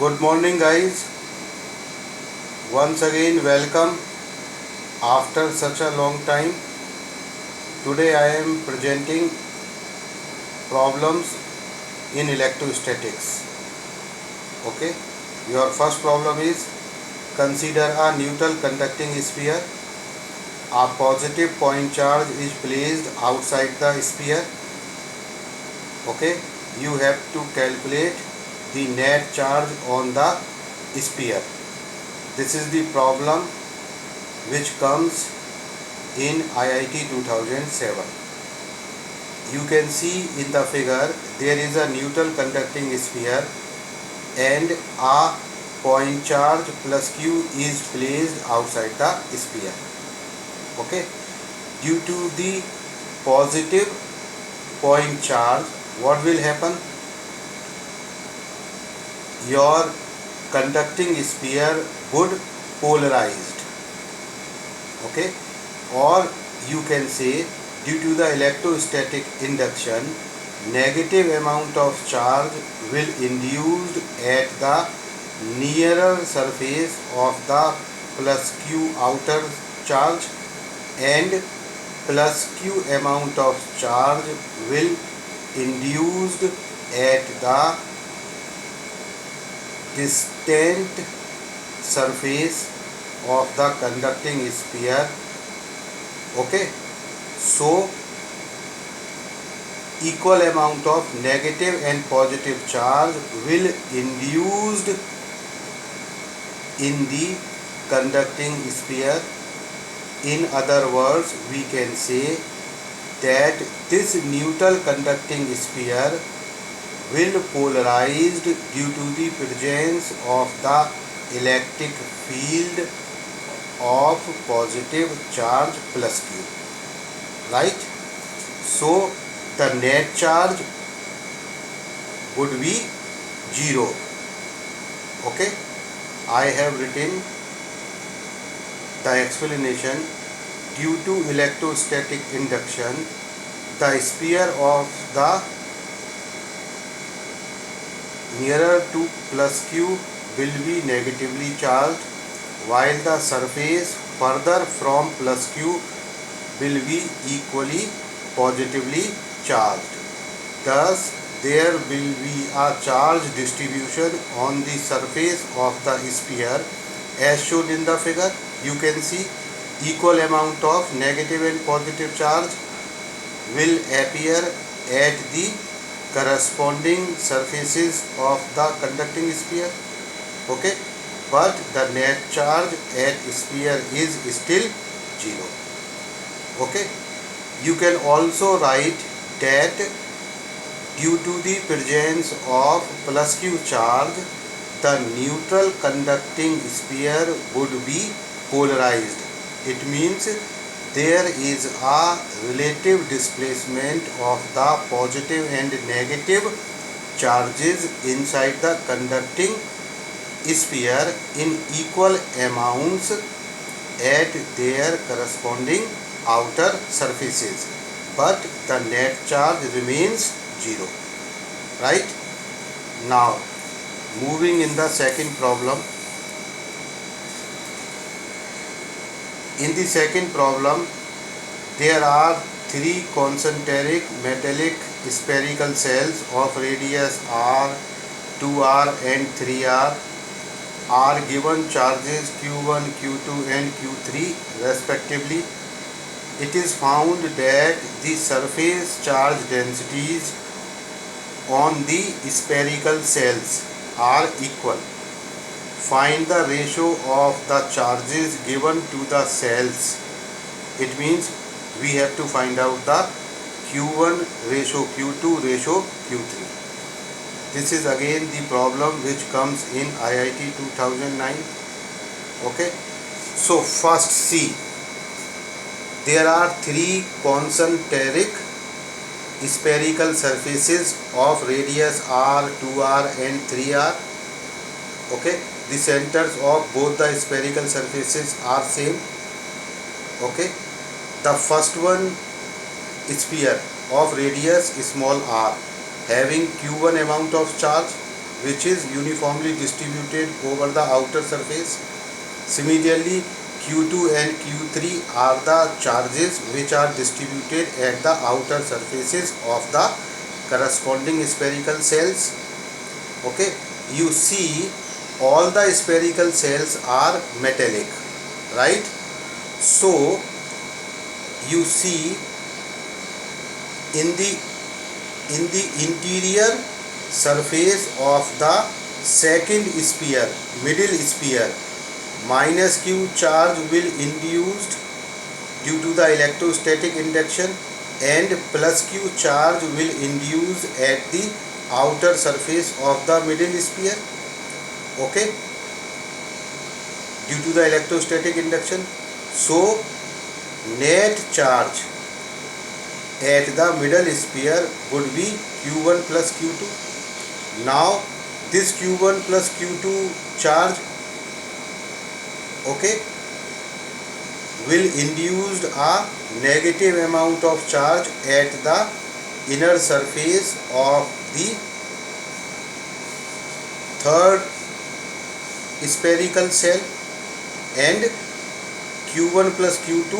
Good morning, guys. Once again, welcome after such a long time. Today, I am presenting problems in electrostatics. Okay, your first problem is consider a neutral conducting sphere. A positive point charge is placed outside the sphere. Okay, you have to calculate the net charge on the sphere. This is the problem which comes in IIT 2007. You can see in the figure there is a neutral conducting sphere and a point charge plus Q is placed outside the sphere. Okay, due to the positive point charge, what will happen? Your conducting sphere would polarized. Okay, or you can say due to the electrostatic induction, negative amount of charge will induced at the nearer surface of the plus Q outer charge, and plus Q amount of charge will induced at the distant surface of the conducting sphere. Okay, so equal amount of negative and positive charge will induced in the conducting sphere. In other words, we can say that this neutral conducting sphere will polarized due to the presence of the electric field of positive charge plus Q, right? So the net charge would be 0. Okay, I have written the explanation. Due to electrostatic induction, the sphere of the nearer to plus Q will be negatively charged, while the surface further from plus Q will be equally positively charged. Thus, there will be a charge distribution on the surface of the sphere as shown in the figure. You can see equal amount of negative and positive charge will appear at the corresponding surfaces of the conducting sphere. Okay, but the net charge at sphere is still 0. Okay, you can also write that due to the presence of plus Q charge, the neutral conducting sphere would be polarized. It means there is a relative displacement of the positive and negative charges inside the conducting sphere in equal amounts at their corresponding outer surfaces, but the net charge remains 0. Right? Now, moving in the second problem. In the second problem, there are three concentric metallic spherical cells of radius r, 2r and 3r are given charges q1, q2 and q3 respectively. It is found that the surface charge densities on the spherical cells are equal. Find the ratio of the charges given to the cells. It means we have to find out the Q1 ratio Q2 ratio Q3. This is again the problem which comes in IIT 2009. Okay, so first see, there are three concentric spherical surfaces of radius r, 2r and 3r. Okay, the centers of both the spherical surfaces are same. Okay, the first one sphere of radius small r having q1 amount of charge which is uniformly distributed over the outer surface. Similarly, Q2 and Q3 are the charges which are distributed at the outer surfaces of the corresponding spherical cells. Okay, you see all the spherical cells are metallic, right? So you see in the interior surface of the second sphere, middle sphere, minus q charge will induced due to the electrostatic induction and plus q charge will induce at the outer surface of the middle sphere. Okay, due to the electrostatic induction. So net charge at the middle sphere would be q1 plus q2. Now this q1 plus q2 charge, okay, will induce a negative amount of charge at the inner surface of the third spherical cell, and q1 plus q2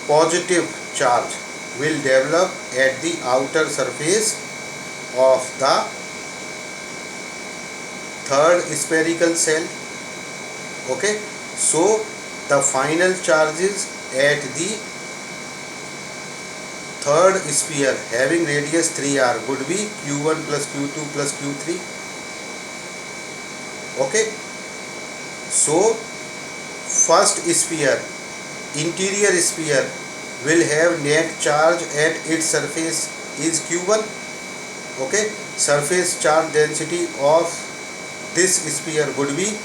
positive charge will develop at the outer surface of the third spherical cell. Okay, so the final charges at the third sphere having radius 3r would be q1 plus q2 plus q3. Okay, so first sphere, interior sphere, will have net charge at its surface is q1. Okay, surface charge density of this sphere would be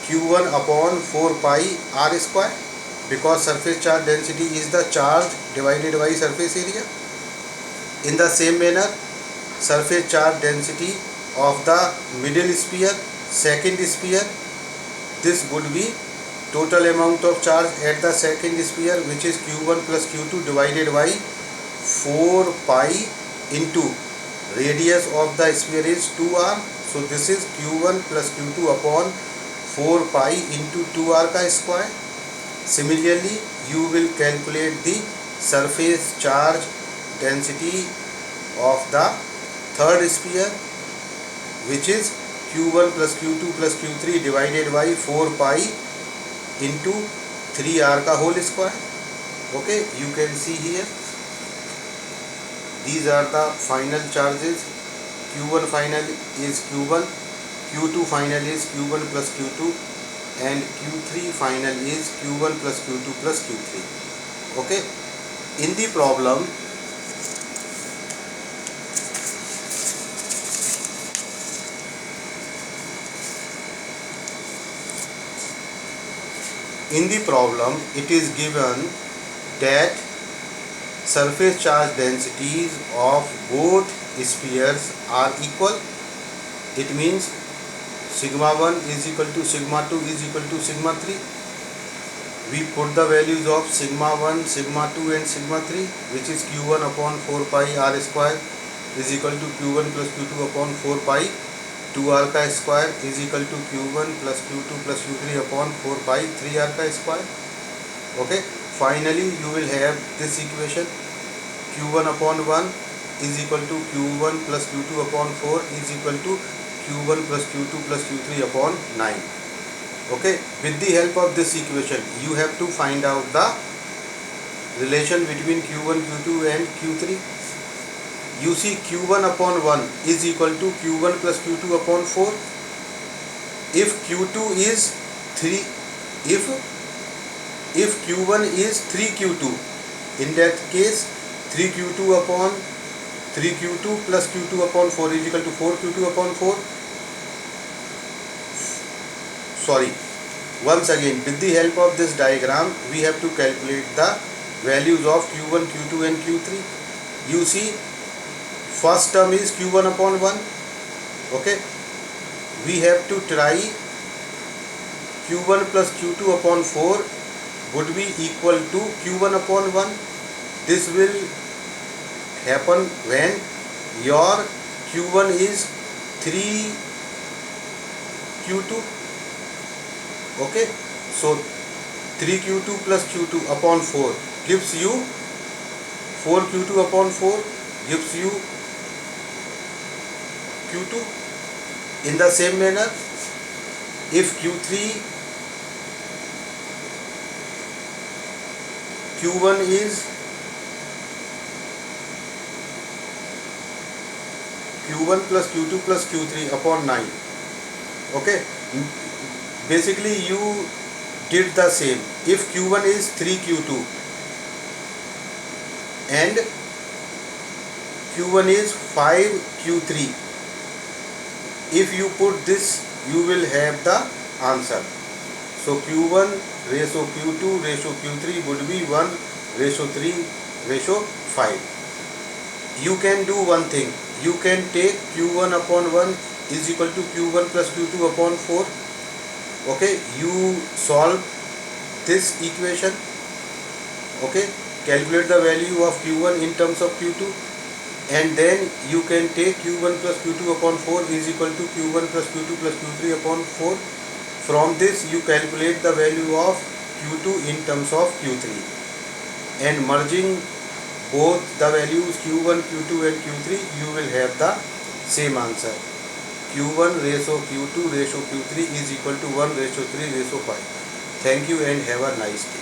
q1 upon 4 pi r square, because surface charge density is the charge divided by surface area. In the same manner, surface charge density of the middle sphere, second sphere, this would be total amount of charge at the second sphere, which is q1 plus q2 divided by 4 pi into radius of the sphere is 2r. So this is q1 plus q2 upon 4 pi into 2r ka square. Similarly, you will calculate the surface charge density of the third sphere, which is q1 plus q2 plus q3 divided by 4 pi into 3r ka whole square. Okay, you can see here these are the final charges. q1 final is q1, q2 final is q1 plus q2, and q3 final is q1 plus q2 plus q3. Okay, in the problem it is given that surface charge densities of both spheres are equal. It means sigma 1 is equal to sigma 2 is equal to sigma 3. We put the values of sigma 1, sigma 2 and sigma 3, which is q1 upon 4 pi r square is equal to q1 plus q2 upon 4 pi 2r ka square is equal to q1 plus q2 plus q3 upon 4 pi 3r ka square. Okay, finally you will have this equation: q1 upon 1 is equal to q1 plus q2 upon 4 is equal to q1 plus q2 plus q3 upon 9. Okay, with the help of this equation you have to find out the relation between q1, q2 and q3. You see, q1 upon 1 is equal to q1 plus q2 upon 4. If q2 is 3, if q1 is 3q2, in that case 3q2 upon 3q2 plus q2 upon 4 is equal to 4q2 upon 4. Sorry, once again, with the help of this diagram we have to calculate the values of q1, q2 and q3. You see, first term is q1 upon 1. Okay, we have to try q1 plus q2 upon 4 would be equal to q1 upon 1. This will happen when your q1 is 3q2. Okay, so 3q2 plus q2 upon 4 gives you 4q2 upon 4 gives you q2. In the same manner, if q1 is q1 plus q2 plus q3 upon 9. Okay, basically you did the same. If q1 is 3q2 and q1 is 5q3, if you put this, you will have the answer. So q1 ratio q2 ratio q3 would be 1 ratio 3 ratio 5. You can do one thing. You can take q1 upon 1 is equal to q1 plus q2 upon 4. Okay, you solve this equation. Okay, calculate the value of q1 in terms of q2, and then you can take q1 plus q2 upon 4 is equal to q1 plus q2 plus q3 upon 4. From this you calculate the value of q2 in terms of q3, and merging both the values q1, q2 and q3, you will have the same answer. q1 ratio q2 ratio q3 is equal to 1 ratio 3 ratio 5. Thank you and have a nice day.